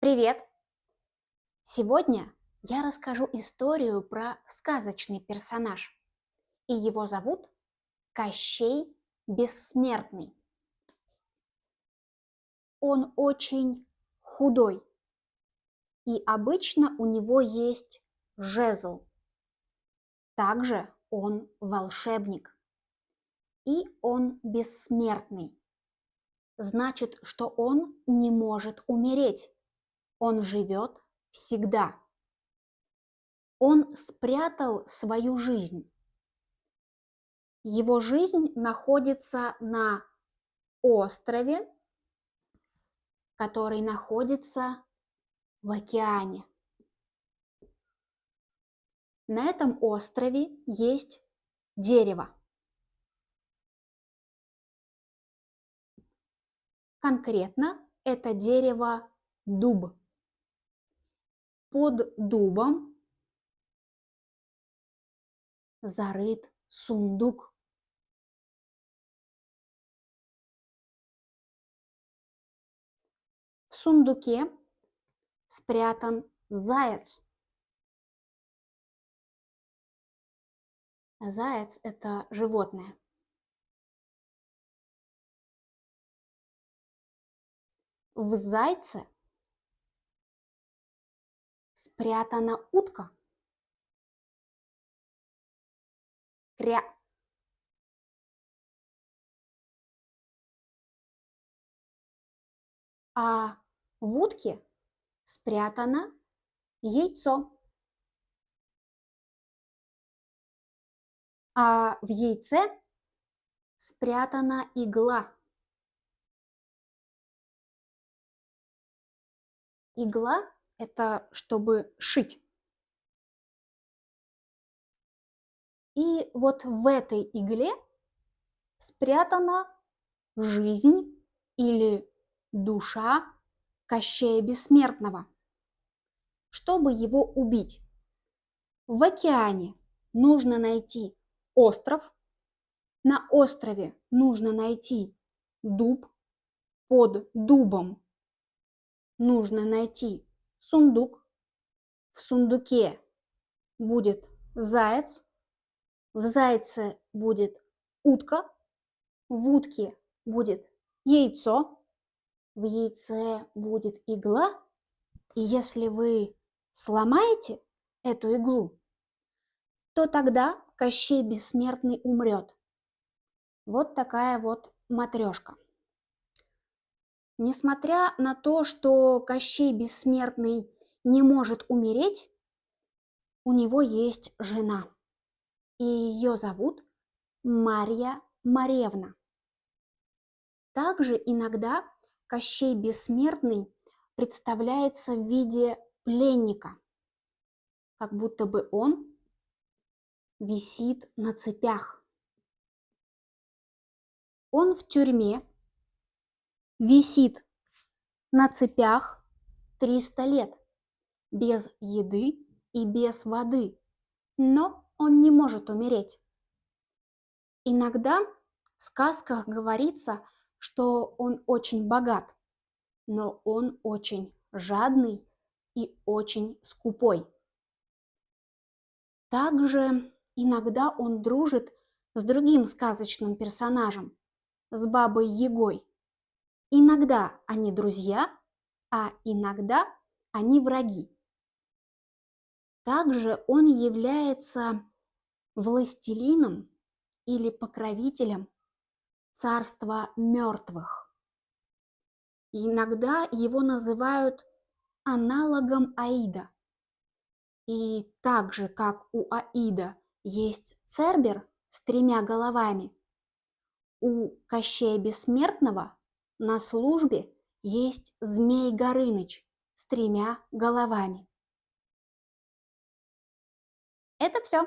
Привет! Сегодня я расскажу историю про сказочный персонаж, и его зовут Кощей Бессмертный. Он очень худой, и обычно у него есть жезл. Также он волшебник, и он бессмертный. Значит, что он не может умереть. Он живет всегда. Он спрятал свою жизнь. Его жизнь находится на острове, который находится в океане. На этом острове есть дерево. Конкретно это дерево дуб. Под дубом зарыт сундук. В сундуке спрятан заяц. Заяц – это животное. В зайце спрятана утка. Кря. А в утке спрятано яйцо. А в яйце спрятана игла. Игла – это чтобы шить. И вот в этой игле спрятана жизнь или душа Кощея Бессмертного. Чтобы его убить, в океане нужно найти остров, на острове нужно найти дуб, под дубом нужно найти сундук, в сундуке будет заяц, в зайце будет утка, в утке будет яйцо, в яйце будет игла, и если вы сломаете эту иглу, то тогда Кощей Бессмертный умрет. Вот такая вот матрешка. Несмотря на то, что Кощей Бессмертный не может умереть, у него есть жена, и ее зовут Марья Маревна. Также иногда Кощей Бессмертный представляется в виде пленника, как будто бы он висит на цепях. Он в тюрьме висит на цепях 300 лет, без еды и без воды, но он не может умереть. Иногда в сказках говорится, что он очень богат, но он очень жадный и очень скупой. Также иногда он дружит с другим сказочным персонажем, с Бабой Ягой. Иногда они друзья, а иногда они враги. Также он является властелином или покровителем царства мертвых. Иногда его называют аналогом Аида. И так же, как у Аида есть Цербер с 3 головами, у Кощея Бессмертного на службе есть Змей Горыныч с 3 головами. Это все.